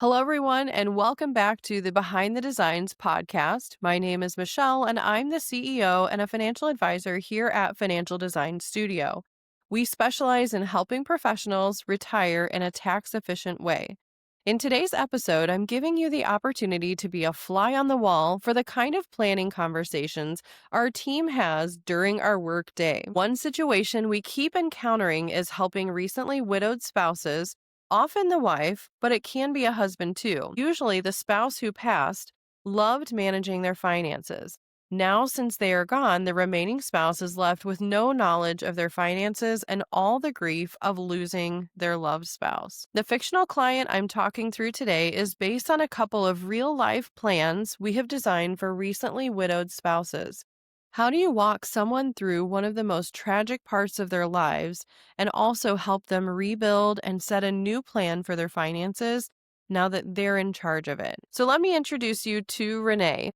Hello, everyone, and welcome back to the Behind the Designs podcast. My name is Michelle, and I'm the CEO and a financial advisor here at Financial Design Studio. We specialize in helping professionals retire in a tax efficient way. In today's episode, I'm giving you the opportunity to be a fly on the wall for the kind of planning conversations our team has during our work day. One situation we keep encountering is helping recently widowed spouses, often the wife, but it can be a husband too. Usually, the spouse who passed loved managing their finances. Now, since they are gone, the remaining spouse is left with no knowledge of their finances and all the grief of losing their loved spouse. The fictional client I'm talking through today is based on a couple of real life plans we have designed for recently widowed spouses. How do you walk someone through one of the most tragic parts of their lives and also help them rebuild and set a new plan for their finances now that they're in charge of it? So let me introduce you to Renee.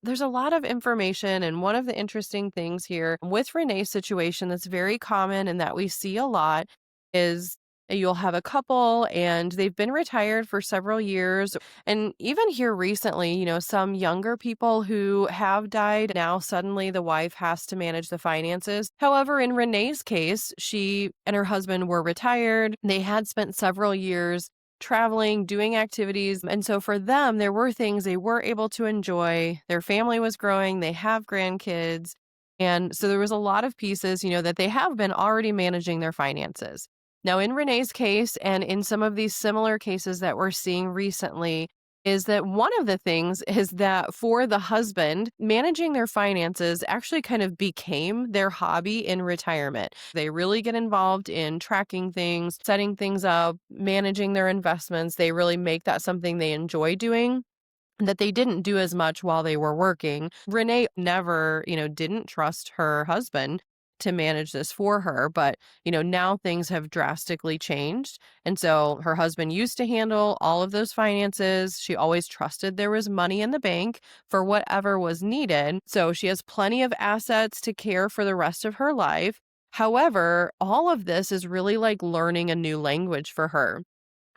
There's a lot of information, and one of the interesting things here with Renee's situation that's very common and that we see a lot is you'll have a couple and they've been retired for several years. And even here recently, some younger people who have died, now suddenly the wife has to manage the finances. However, in Renee's case, she and her husband were retired. They had spent several years traveling, doing activities. And so for them, there were things they were able to enjoy. Their family was growing, they have grandkids. And so there was a lot of pieces, that they have been already managing their finances. Now, in Renee's case, and in some of these similar cases that we're seeing recently, is that one of the things is that for the husband, managing their finances actually kind of became their hobby in retirement. They really get involved in tracking things, setting things up, managing their investments. They really make that something they enjoy doing that they didn't do as much while they were working. Renee never, didn't trust her husband to manage this for her, but now things have drastically changed. And so her husband used to handle all of those finances. She always trusted there was money in the bank for whatever was needed. So she has plenty of assets to care for the rest of her life. However, all of this is really like learning a new language for her.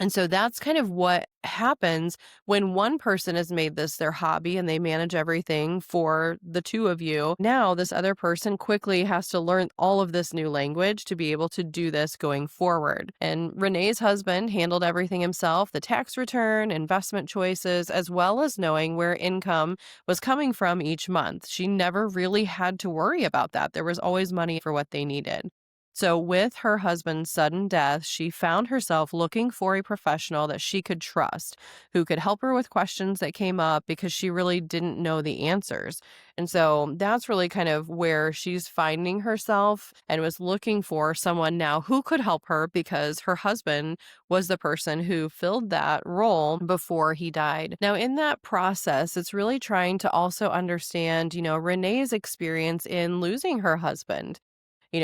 And so that's kind of what happens when one person has made this their hobby and they manage everything for the two of you. Now, this other person quickly has to learn all of this new language to be able to do this going forward. And Renee's husband handled everything himself, the tax return, investment choices, as well as knowing where income was coming from each month. She never really had to worry about that. There was always money for what they needed. So, with her husband's sudden death, she found herself looking for a professional that she could trust, who could help her with questions that came up because she really didn't know the answers. And so that's really kind of where she's finding herself and was looking for someone now who could help her because her husband was the person who filled that role before he died. Now, in that process, it's really trying to also understand, Renee's experience in losing her husband,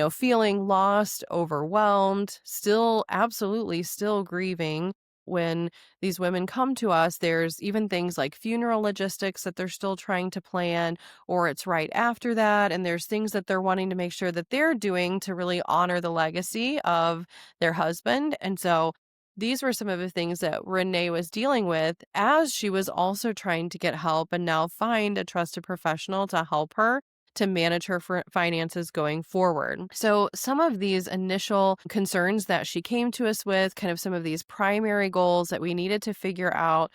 feeling lost, overwhelmed, still absolutely still grieving. When these women come to us, there's even things like funeral logistics that they're still trying to plan, or it's right after that. And there's things that they're wanting to make sure that they're doing to really honor the legacy of their husband. And so these were some of the things that Renee was dealing with as she was also trying to get help and now find a trusted professional to help her to manage her finances going forward. So, some of these initial concerns that she came to us with, kind of some of these primary goals that we needed to figure out,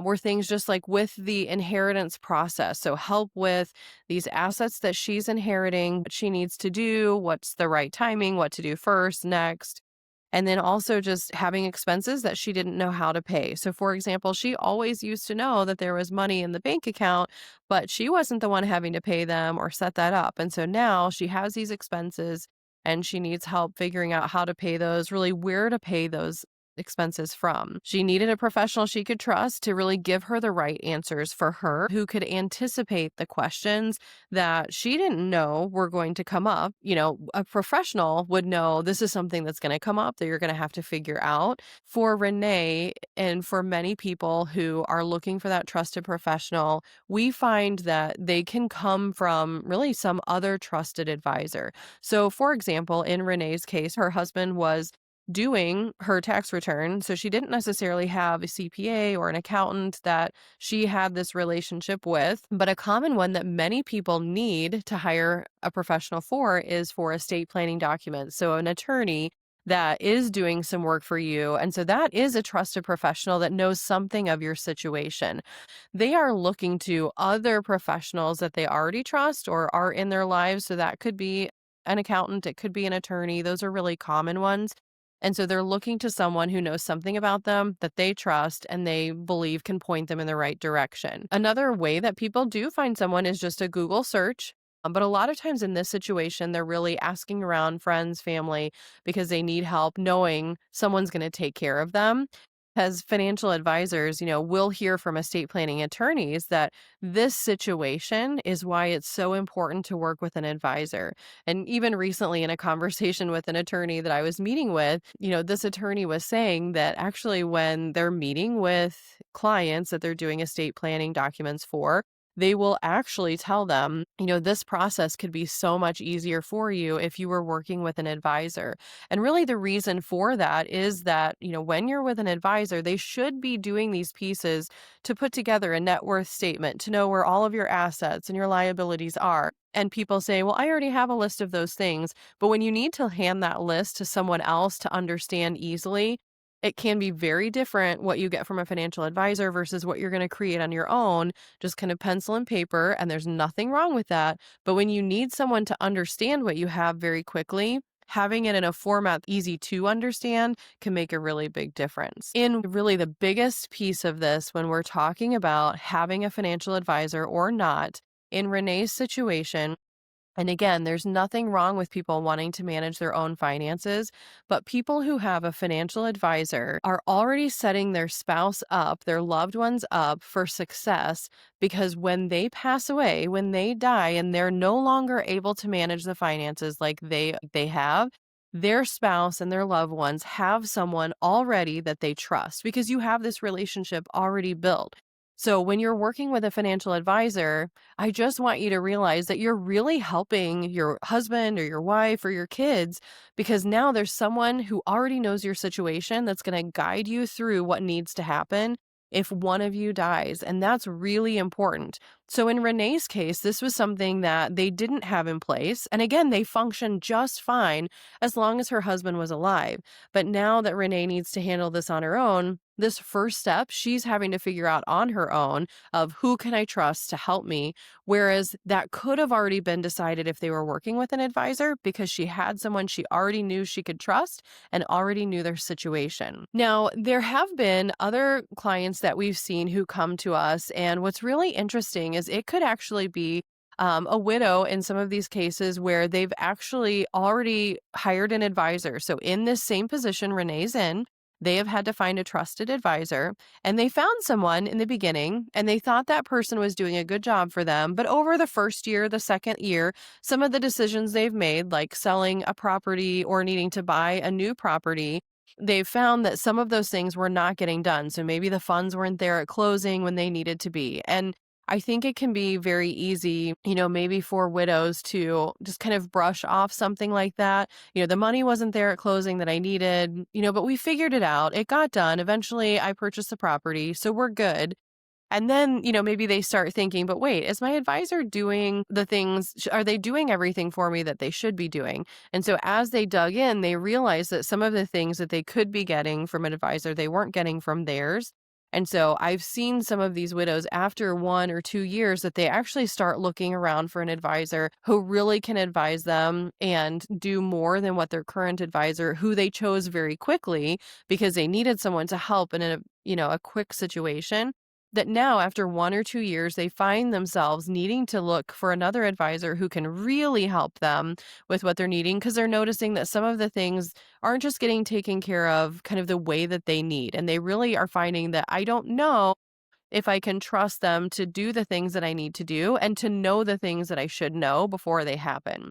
were things just like with the inheritance process. So, help with these assets that she's inheriting, what she needs to do, what's the right timing, what to do first, next. And then also just having expenses that she didn't know how to pay. So, for example, she always used to know that there was money in the bank account, but she wasn't the one having to pay them or set that up. And so now she has these expenses and she needs help figuring out how to pay those, really where to pay those expenses from. She needed a professional she could trust to really give her the right answers for her, who could anticipate the questions that she didn't know were going to come up. A professional would know this is something that's going to come up that you're going to have to figure out. For Renee and for many people who are looking for that trusted professional, we find that they can come from really some other trusted advisor. So, for example, in Renee's case, her husband was doing her tax return. So she didn't necessarily have a CPA or an accountant that she had this relationship with. But a common one that many people need to hire a professional for is for estate planning documents. So an attorney that is doing some work for you. And so that is a trusted professional that knows something of your situation. They are looking to other professionals that they already trust or are in their lives. So that could be an accountant, it could be an attorney. Those are really common ones. And so they're looking to someone who knows something about them that they trust and they believe can point them in the right direction. Another way that people do find someone is just a Google search. But a lot of times in this situation, they're really asking around friends, family, because they need help knowing someone's going to take care of them. As financial advisors, we'll hear from estate planning attorneys that this situation is why it's so important to work with an advisor. And even recently, in a conversation with an attorney that I was meeting with, this attorney was saying that actually, when they're meeting with clients that they're doing estate planning documents for, they will actually tell them, this process could be so much easier for you if you were working with an advisor. And really, the reason for that is that, when you're with an advisor, they should be doing these pieces to put together a net worth statement, to know where all of your assets and your liabilities are. And people say, well, I already have a list of those things. But when you need to hand that list to someone else to understand easily, it can be very different what you get from a financial advisor versus what you're going to create on your own, just kind of pencil and paper. And there's nothing wrong with that. But when you need someone to understand what you have very quickly, having it in a format easy to understand can make a really big difference. In really the biggest piece of this, when we're talking about having a financial advisor or not, in Renee's situation, and again, there's nothing wrong with people wanting to manage their own finances, but people who have a financial advisor are already setting their spouse up, their loved ones up for success, because when they pass away, when they die and they're no longer able to manage the finances like they have, their spouse and their loved ones have someone already that they trust because you have this relationship already built. So when you're working with a financial advisor, I just want you to realize that you're really helping your husband or your wife or your kids because now there's someone who already knows your situation that's going to guide you through what needs to happen if one of you dies. And that's really important. So in Renee's case, this was something that they didn't have in place. And again, they functioned just fine as long as her husband was alive. But now that Renee needs to handle this on her own, this first step she's having to figure out on her own of who can I trust to help me. Whereas that could have already been decided if they were working with an advisor because she had someone she already knew she could trust and already knew their situation. Now, there have been other clients that we've seen who come to us. And what's really interesting is it could actually be a widow in some of these cases where they've actually already hired an advisor. So in this same position Renee's in, they have had to find a trusted advisor, and they found someone in the beginning and they thought that person was doing a good job for them. But over the first year, the second year, some of the decisions they've made, like selling a property or needing to buy a new property, they've found that some of those things were not getting done. So maybe the funds weren't there at closing when they needed to be. And I think it can be very easy, maybe for widows to just kind of brush off something like that. The money wasn't there at closing that I needed, but we figured it out. It got done. Eventually, I purchased the property, so we're good. And then, maybe they start thinking, but wait, is my advisor doing the things? Are they doing everything for me that they should be doing? And so as they dug in, they realized that some of the things that they could be getting from an advisor, they weren't getting from theirs. And so I've seen some of these widows after 1 or 2 years that they actually start looking around for an advisor who really can advise them and do more than what their current advisor, who they chose very quickly because they needed someone to help in a quick situation, that now after 1 or 2 years, they find themselves needing to look for another advisor who can really help them with what they're needing because they're noticing that some of the things aren't just getting taken care of kind of the way that they need. And they really are finding that I don't know if I can trust them to do the things that I need to do and to know the things that I should know before they happen.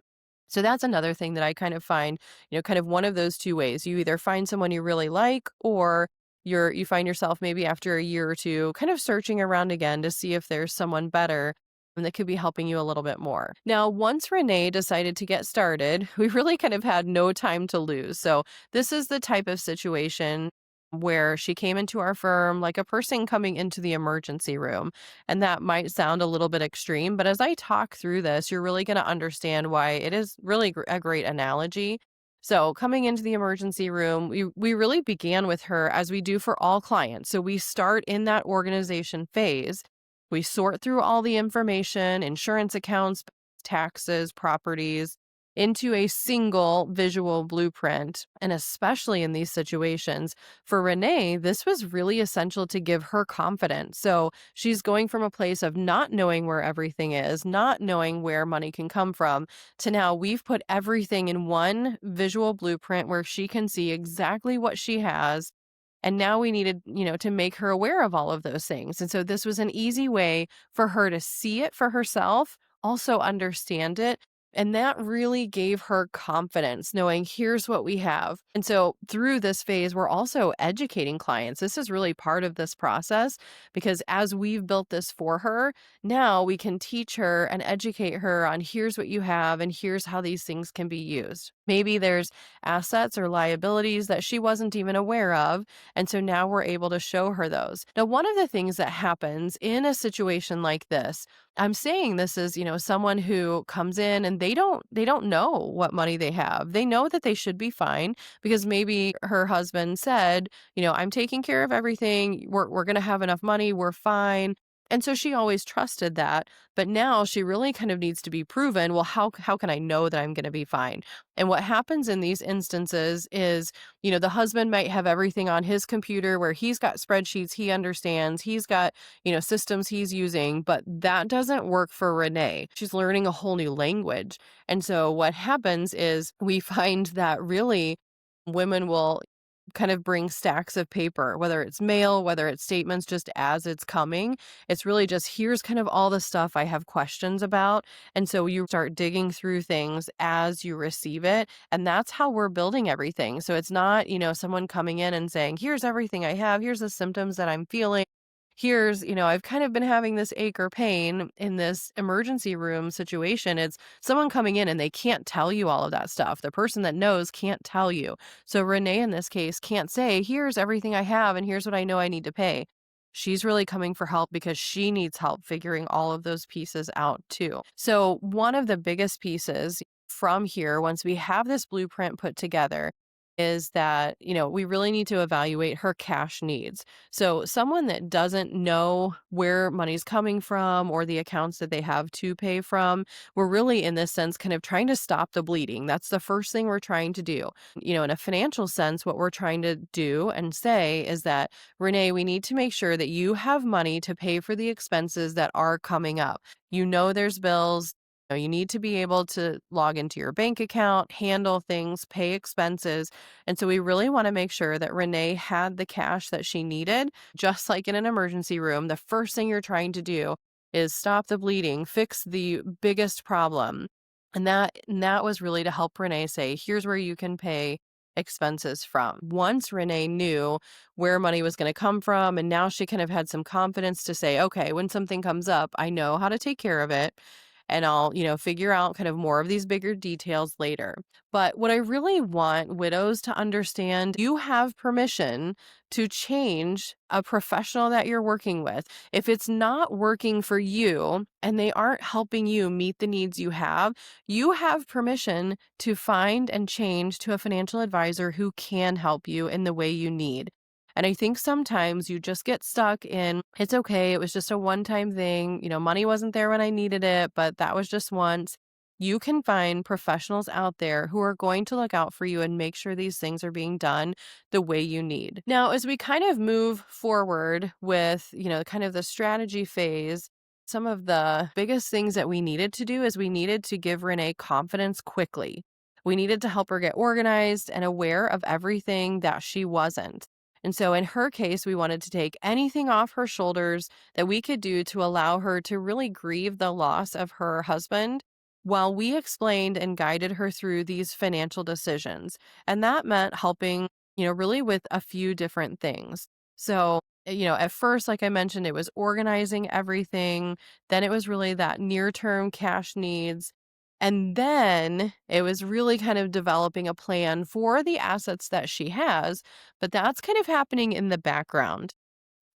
So that's another thing that I kind of find, kind of one of those two ways. You either find someone you really like or you find yourself maybe after a year or two kind of searching around again to see if there's someone better. that could be helping you a little bit more. Now, once Renee decided to get started, we really kind of had no time to lose. So, this is the type of situation where she came into our firm like a person coming into the emergency room. And that might sound a little bit extreme, but as I talk through this, you're really going to understand why it is really a great analogy. So, coming into the emergency room, we really began with her as we do for all clients. So, we start in that organization phase. We sort through all the information, insurance accounts, taxes, properties, into a single visual blueprint. And especially in these situations, for Renee, this was really essential to give her confidence. So she's going from a place of not knowing where everything is, not knowing where money can come from, to now we've put everything in one visual blueprint where she can see exactly what she has, and now we needed, to make her aware of all of those things. And so this was an easy way for her to see it for herself, also understand it. And that really gave her confidence, knowing here's what we have. And so through this phase, we're also educating clients. This is really part of this process because as we've built this for her, now we can teach her and educate her on here's what you have and here's how these things can be used. Maybe there's assets or liabilities that she wasn't even aware of, and so now we're able to show her those. Now, one of the things that happens in a situation like this, I'm saying this is, someone who comes in and they don't know what money they have. They know that they should be fine because maybe her husband said, I'm taking care of everything. We're going to have enough money. We're fine. And so she always trusted that, but now she really kind of needs to be proven, well, how can I know that I'm going to be fine? And what happens in these instances is, the husband might have everything on his computer where he's got spreadsheets he understands, he's got, systems he's using, but that doesn't work for Renee. She's learning a whole new language. And so what happens is we find that really women will kind of bring stacks of paper, whether it's mail, whether it's statements, just as it's coming. It's really just here's kind of all the stuff I have questions about. And so you start digging through things as you receive it. And that's how we're building everything. So it's not, someone coming in and saying, here's everything I have, here's the symptoms that I'm feeling. Here's, I've kind of been having this ache or pain in this emergency room situation. It's someone coming in and they can't tell you all of that stuff. The person that knows can't tell you. So Renee, in this case, can't say, here's everything I have and here's what I know I need to pay. She's really coming for help because she needs help figuring all of those pieces out too. So one of the biggest pieces from here, once we have this blueprint put together, is that, we really need to evaluate her cash needs. So someone that doesn't know where money's coming from or the accounts that they have to pay from, we're really in this sense kind of trying to stop the bleeding. That's the first thing we're trying to do. In a financial sense, what we're trying to do and say is that, Renee, we need to make sure that you have money to pay for the expenses that are coming up. There's bills. You need to be able to log into your bank account, handle things, pay expenses. And so we really want to make sure that Renee had the cash that she needed. Just like in an emergency room, the first thing you're trying to do is stop the bleeding, fix the biggest problem. And that was really to help Renee say, here's where you can pay expenses from. Once Renee knew where money was going to come from, and now she kind of had some confidence to say, okay, when something comes up, I know how to take care of it. And I'll, figure out kind of more of these bigger details later. But what I really want widows to understand, you have permission to change a professional that you're working with. If it's not working for you and they aren't helping you meet the needs you have permission to find and change to a financial advisor who can help you in the way you need. And I think sometimes you just get stuck in, it's okay, it was just a one-time thing. Money wasn't there when I needed it, but that was just once. You can find professionals out there who are going to look out for you and make sure these things are being done the way you need. Now, as we kind of move forward with, kind of the strategy phase, some of the biggest things that we needed to do is we needed to give Renee confidence quickly. We needed to help her get organized and aware of everything that she wasn't. And so in her case, we wanted to take anything off her shoulders that we could do to allow her to really grieve the loss of her husband while we explained and guided her through these financial decisions. And that meant helping, really with a few different things. So At first, like I mentioned, it was organizing everything. Then it was really that near term cash needs. And then it was really kind of developing a plan for the assets that she has. But that's kind of happening in the background.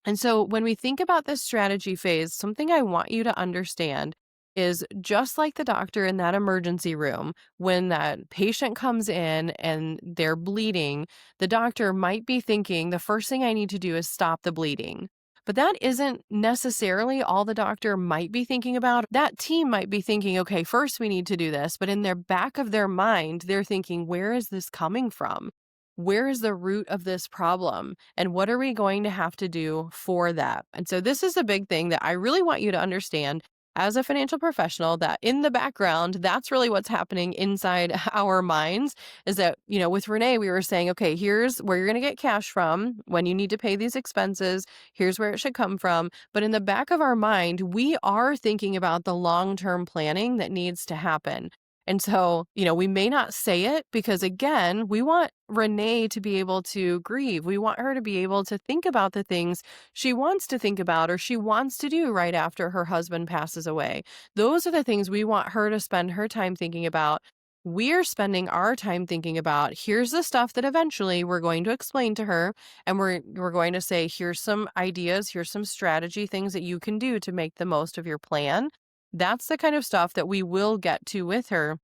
And so when we think about this strategy phase, something I want you to understand is just like the doctor in that emergency room, when that patient comes in and they're bleeding, the doctor might be thinking, the first thing I need to do is stop the bleeding. But that isn't necessarily all the doctor might be thinking about. That team might be thinking, okay, first we need to do this. But in their back of their mind, they're thinking, where is this coming from? Where is the root of this problem? And what are we going to have to do for that? And so, this is a big thing that I really want you to understand as a financial professional, that in the background, that's really what's happening inside our minds. Is that, with Renee, we were saying, okay, here's where you're going to get cash from when you need to pay these expenses. Here's where it should come from. But in the back of our mind, we are thinking about the long term planning that needs to happen. And so, we may not say it because, again, we want Renee to be able to grieve. We want her to be able to think about the things she wants to think about or she wants to do right after her husband passes away. Those are the things we want her to spend her time thinking about. We're spending our time thinking about, here's the stuff that eventually we're going to explain to her, and we're going to say, here's some ideas, here's some strategy things that you can do to make the most of your plan. That's the kind of stuff that we will get to with her.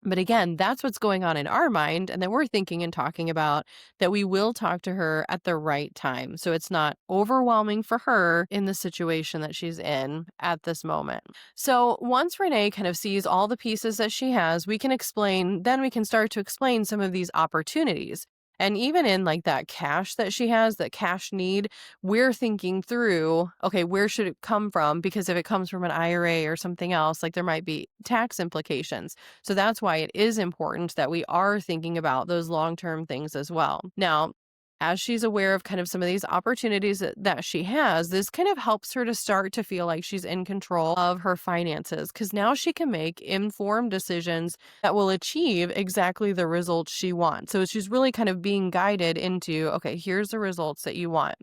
But again, that's what's going on in our mind, and that we're thinking and talking about, that we will talk to her at the right time. So it's not overwhelming for her in the situation that she's in at this moment. So once Renee kind of sees all the pieces that she has, then we can start to explain some of these opportunities. And even in like that cash that she has, that cash need, we're thinking through, okay, where should it come from? Because if it comes from an IRA or something else, like there might be tax implications. So that's why it is important that we are thinking about those long-term things as well. Now, as she's aware of kind of some of these opportunities that she has, this kind of helps her to start to feel like she's in control of her finances, because now she can make informed decisions that will achieve exactly the results she wants. So she's really kind of being guided into, okay, here's the results that you want.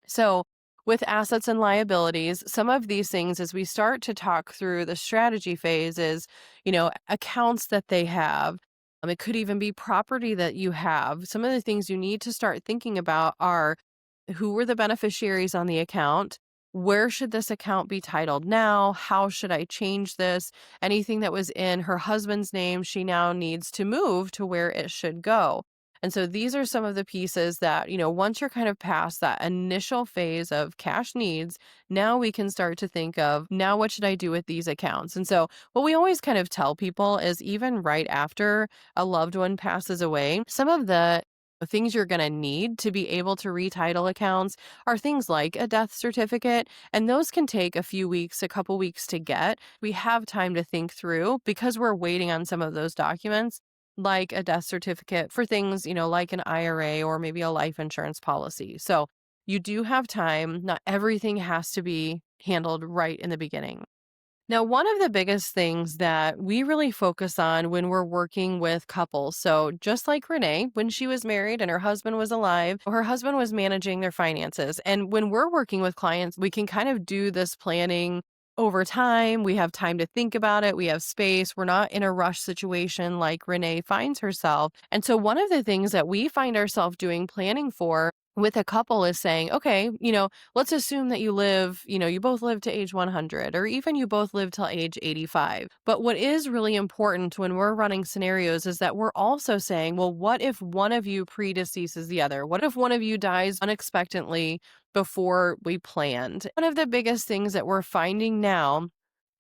So, with assets and liabilities, some of these things, as we start to talk through the strategy phase, is, accounts that they have. It could even be property that you have. Some of the things you need to start thinking about are, who were the beneficiaries on the account? Where should this account be titled now? How should I change this? Anything that was in her husband's name, she now needs to move to where it should go. And so these are some of the pieces that, once you're kind of past that initial phase of cash needs, now we can start to think of, now what should I do with these accounts? And so what we always kind of tell people is, even right after a loved one passes away, some of the things you're going to need to be able to retitle accounts are things like a death certificate, and those can take a few weeks, a couple weeks to get. We have time to think through because we're waiting on some of those documents, like a death certificate for things, like an IRA or maybe a life insurance policy. So you do have time. Not everything has to be handled right in the beginning. Now, one of the biggest things that we really focus on when we're working with couples, so just like Renee, when she was married and her husband was alive, her husband was managing their finances. And when we're working with clients, we can kind of do this planning over time. We have time to think about it. We have space. We're not in a rush situation like Renee finds herself. And so one of the things that we find ourselves doing planning for with a couple is saying, okay, let's assume that you both live to age 100, or even you both live till age 85. But what is really important when we're running scenarios is that we're also saying, well, what if one of you predeceases the other? What if one of you dies unexpectedly before we planned? One of the biggest things that we're finding now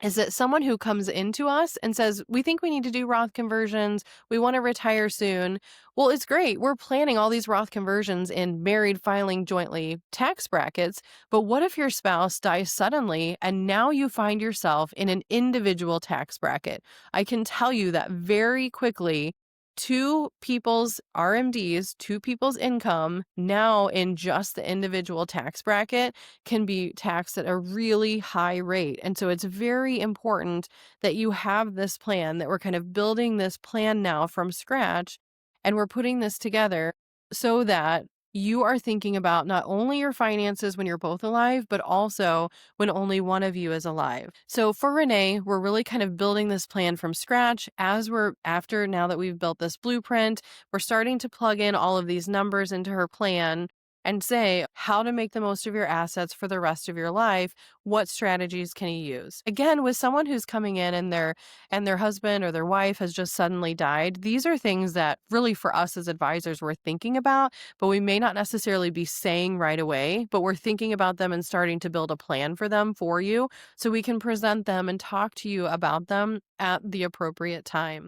is that someone who comes into us and says, we think we need to do Roth conversions, we want to retire soon. Well, it's great. We're planning all these Roth conversions in married filing jointly tax brackets. But what if your spouse dies suddenly and now you find yourself in an individual tax bracket? I can tell you that very quickly, two people's RMDs, two people's income now in just the individual tax bracket can be taxed at a really high rate. And so it's very important that you have this plan, that we're kind of building this plan now from scratch, and we're putting this together so that you are thinking about not only your finances when you're both alive, but also when only one of you is alive. So for Renee, we're really kind of building this plan from scratch as we're after now that we've built this blueprint, we're starting to plug in all of these numbers into her plan and say how to make the most of your assets for the rest of your life. What strategies can you use? Again, with someone who's coming in and their husband or their wife has just suddenly died, these are things that really for us as advisors we're thinking about, but we may not necessarily be saying right away, but we're thinking about them and starting to build a plan for them for you so we can present them and talk to you about them at the appropriate time.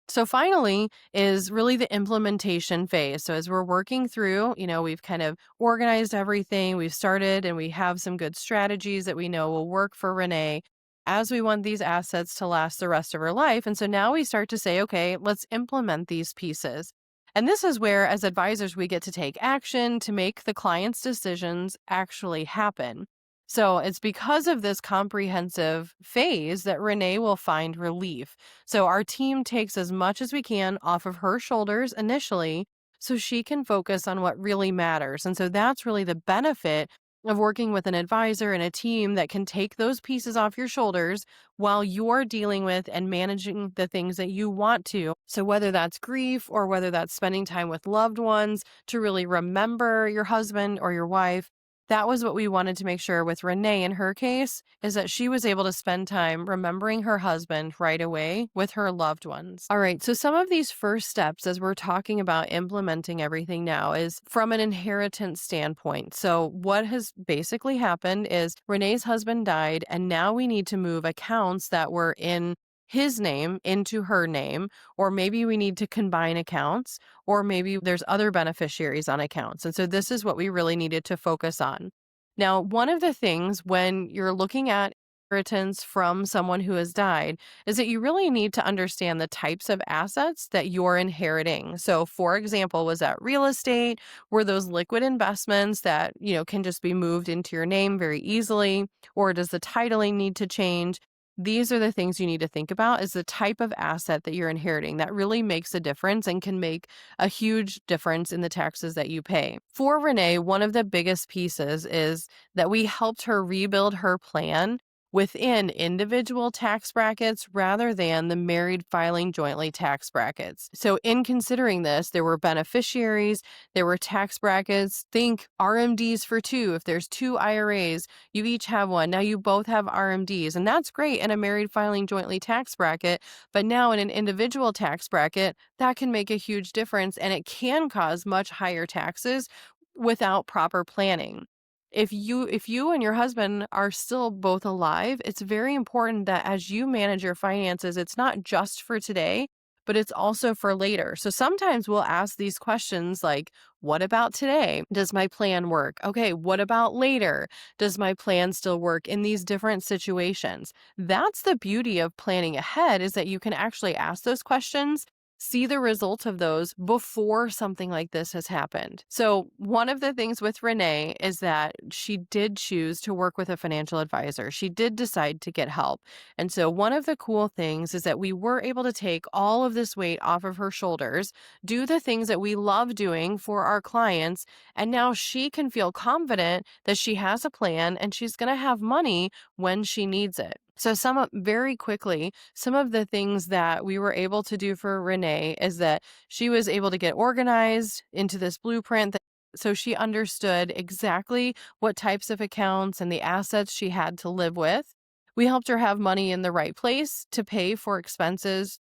So finally is really the implementation phase. So as we're working through, we've kind of organized everything, we've started and we have some good strategies that we know will work for Renee as we want these assets to last the rest of her life. And so now we start to say, okay, let's implement these pieces. And this is where, as advisors, we get to take action to make the client's decisions actually happen. So it's because of this comprehensive phase that Renee will find relief. So our team takes as much as we can off of her shoulders initially so she can focus on what really matters. And so that's really the benefit of working with an advisor and a team that can take those pieces off your shoulders while you're dealing with and managing the things that you want to. So whether that's grief or whether that's spending time with loved ones to really remember your husband or your wife, that was what we wanted to make sure with Renee in her case, is that she was able to spend time remembering her husband right away with her loved ones. All right, so some of these first steps as we're talking about implementing everything now is from an inheritance standpoint. So what has basically happened is Renee's husband died, and now we need to move accounts that were in his name into her name, or maybe we need to combine accounts, or maybe there's other beneficiaries on accounts. And so this is what we really needed to focus on. Now, one of the things when you're looking at inheritance from someone who has died is that you really need to understand the types of assets that you're inheriting. So, for example, was that real estate? Were those liquid investments that, can just be moved into your name very easily? Or does the titling need to change? These are the things you need to think about is the type of asset that you're inheriting. That really makes a difference and can make a huge difference in the taxes that you pay. For Renee, one of the biggest pieces is that we helped her rebuild her plan within individual tax brackets rather than the married filing jointly tax brackets. So in considering this, there were beneficiaries, there were tax brackets, think RMDs for two. If there's two IRAs, you each have one. Now you both have RMDs, and that's great in a married filing jointly tax bracket. But now in an individual tax bracket, that can make a huge difference and it can cause much higher taxes without proper planning. If you and your husband are still both alive, it's very important that as you manage your finances, it's not just for today, but it's also for later. So sometimes we'll ask these questions like, what about today? Does my plan work? Okay, what about later? Does my plan still work in these different situations? That's the beauty of planning ahead is that you can actually ask those questions, see the results of those before something like this has happened. So one of the things with Renee is that she did choose to work with a financial advisor. She did decide to get help. And so one of the cool things is that we were able to take all of this weight off of her shoulders, do the things that we love doing for our clients, and now she can feel confident that she has a plan and she's going to have money when she needs it. So very quickly, some of the things that we were able to do for Renee is that she was able to get organized into this blueprint so she understood exactly what types of accounts and the assets she had to live with. We helped her have money in the right place to pay for expenses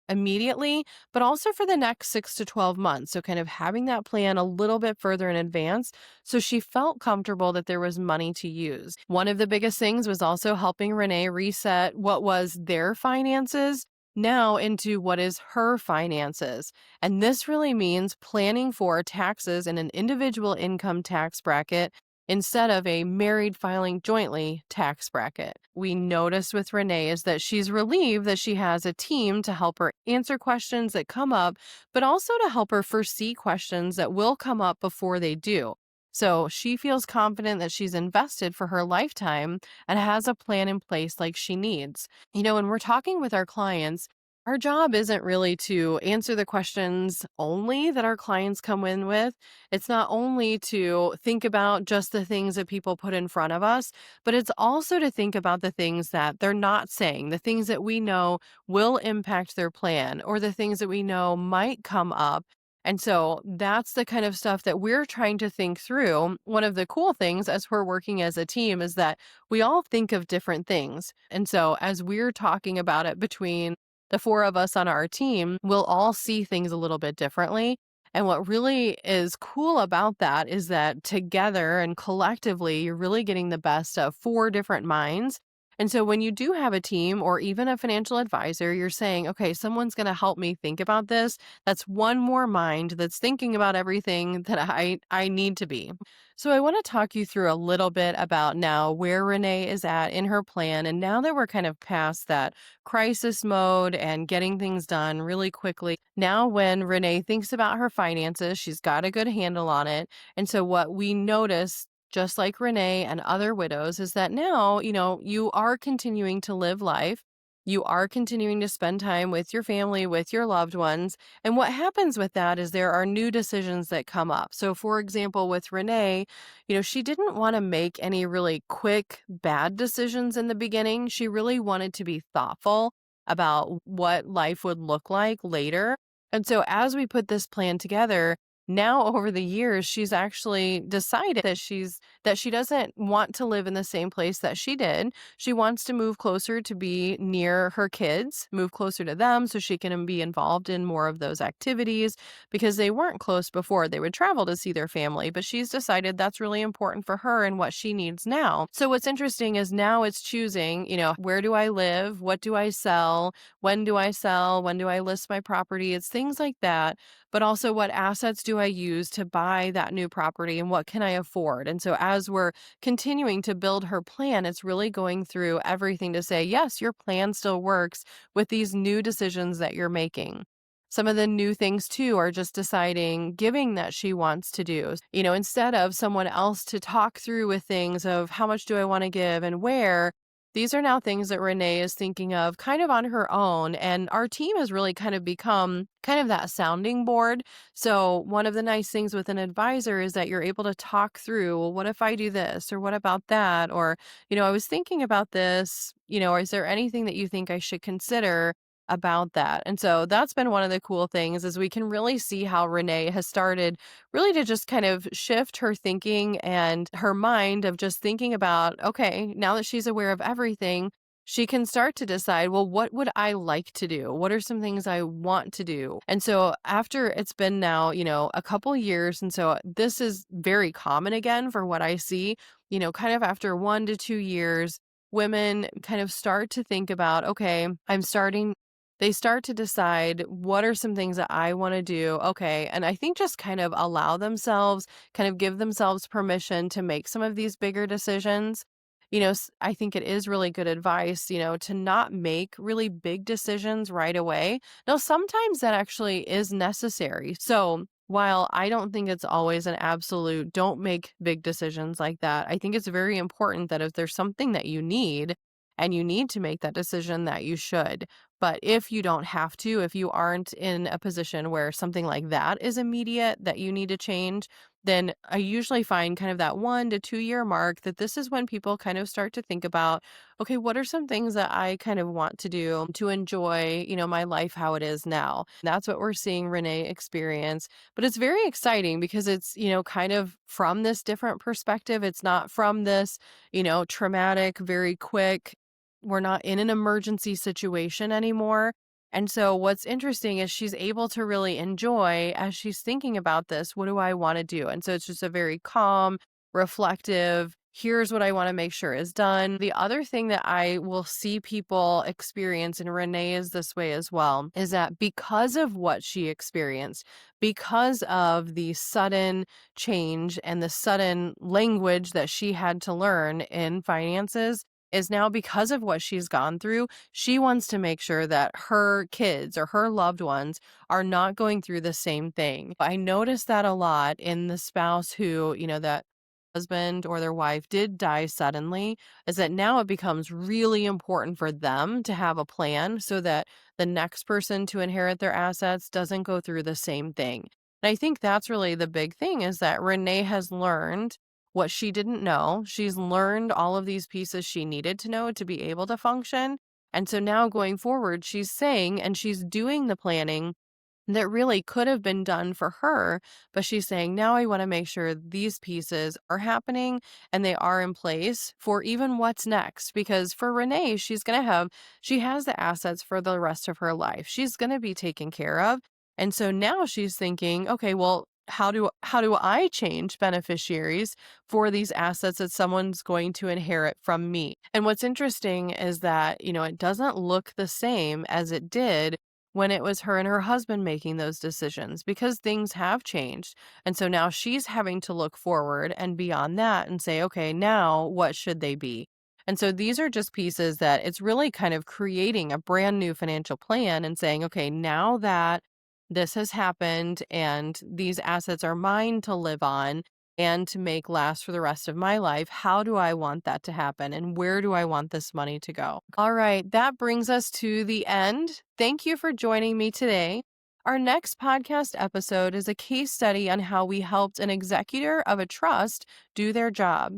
immediately, but also for the next 6 to 12 months. So kind of having that plan a little bit further in advance so she felt comfortable that there was money to use. One of the biggest things was also helping Renee reset what was their finances now into what is her finances. And this really means planning for taxes in an individual income tax bracket instead of a married filing jointly tax bracket. We noticed with Renee is that she's relieved that she has a team to help her answer questions that come up, but also to help her foresee questions that will come up before they do. So she feels confident that she's invested for her lifetime and has a plan in place like she needs. When we're talking with our clients, Our job isn't really to answer the questions only that our clients come in with. It's not only to think about just the things that people put in front of us, but it's also to think about the things that they're not saying, the things that we know will impact their plan, or the things that we know might come up. And so that's the kind of stuff that we're trying to think through. One of the cool things as we're working as a team is that we all think of different things. And so as we're talking about it between the four of us on our team will all see things a little bit differently. And what really is cool about that is that together and collectively, you're really getting the best of four different minds. And so when you do have a team or even a financial advisor, you're saying, okay, someone's going to help me think about this. That's one more mind that's thinking about everything that I need to be. So I want to talk you through a little bit about now where Renee is at in her plan. And now that we're kind of past that crisis mode and getting things done really quickly. Now, when Renee thinks about her finances, she's got a good handle on it. And so, what we notice, just like Renee and other widows, is that now, you are continuing to live life. You are continuing to spend time with your family, with your loved ones. And what happens with that is there are new decisions that come up. So, for example, with Renee, she didn't want to make any really quick, bad decisions in the beginning. She really wanted to be thoughtful about what life would look like later. And so, as we put this plan together, now over the years, she's actually decided that she doesn't want to live in the same place that she did. She wants to move closer to be near her kids, move closer to them so she can be involved in more of those activities because they weren't close before. They would travel to see their family, but she's decided that's really important for her and what she needs now. So what's interesting is now it's choosing, where do I live? What do I sell? When do I sell? When do I list my property? It's things like that, but also what assets do I use to buy that new property and what can I afford? And so as we're continuing to build her plan, it's really going through everything to say, yes, your plan still works with these new decisions that you're making. Some of the new things too are just deciding giving that she wants to do. Instead of someone else to talk through with things of how much do I want to give and where, these are now things that Renee is thinking of kind of on her own. And our team has really kind of become kind of that sounding board. So, one of the nice things with an advisor is that you're able to talk through, well, what if I do this? Or what about that? Or, I was thinking about this, or is there anything that you think I should consider about that? And so that's been one of the cool things is we can really see how Renee has started really to just kind of shift her thinking and her mind of just thinking about, okay, now that she's aware of everything, she can start to decide, well, what would I like to do? What are some things I want to do? And so after it's been now, a couple years, and so this is very common again for what I see, kind of after 1 to 2 years, women kind of start to think about, okay, they start to decide what are some things that I want to do. Okay. And I think just kind of allow themselves, kind of give themselves permission to make some of these bigger decisions. I think it is really good advice, to not make really big decisions right away. Now, sometimes that actually is necessary. So, while I don't think it's always an absolute don't make big decisions like that, I think it's very important that if there's something that you need and you need to make that decision, that you should. But if you don't have to, if you aren't in a position where something like that is immediate that you need to change, then I usually find kind of that 1 to 2 year mark that this is when people kind of start to think about, okay, what are some things that I kind of want to do to enjoy, my life how it is now? That's what we're seeing Renee experience. But it's very exciting because it's, kind of from this different perspective. It's not from this, traumatic, very quick, we're not in an emergency situation anymore. And so what's interesting is she's able to really enjoy as she's thinking about this, what do I want to do? And so it's just a very calm, reflective, here's what I want to make sure is done. The other thing that I will see people experience, and Renee is this way as well, is that because of what she experienced, because of the sudden change and the sudden language that she had to learn in finances, is now because of what she's gone through, she wants to make sure that her kids or her loved ones are not going through the same thing. I notice that a lot in the spouse who, that husband or their wife did die suddenly is that now it becomes really important for them to have a plan so that the next person to inherit their assets doesn't go through the same thing. And I think that's really the big thing is that Renee has learned what she didn't know. She's learned all of these pieces she needed to know to be able to function. And so now going forward, she's saying and she's doing the planning that really could have been done for her, but she's saying, now I want to make sure these pieces are happening and they are in place for even what's next. Because for Renee, she has the assets for the rest of her life. She's going to be taken care of. And so now she's thinking, okay, well, how do I change beneficiaries for these assets that someone's going to inherit from me? And what's interesting is that, it doesn't look the same as it did when it was her and her husband making those decisions because things have changed. And so now she's having to look forward and beyond that and say, okay, now what should they be? And so these are just pieces that it's really kind of creating a brand new financial plan and saying, okay, now that this has happened and these assets are mine to live on and to make last for the rest of my life, how do I want that to happen? And where do I want this money to go? All right, that brings us to the end. Thank you for joining me today. Our next podcast episode is a case study on how we helped an executor of a trust do their job.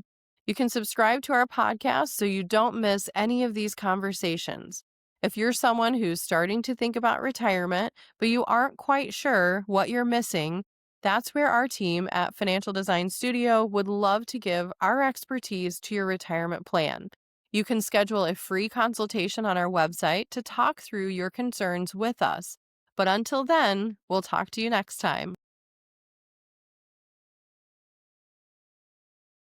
You can subscribe to our podcast so you don't miss any of these conversations. If you're someone who's starting to think about retirement, but you aren't quite sure what you're missing, that's where our team at Financial Design Studio would love to give our expertise to your retirement plan. You can schedule a free consultation on our website to talk through your concerns with us. But until then, we'll talk to you next time.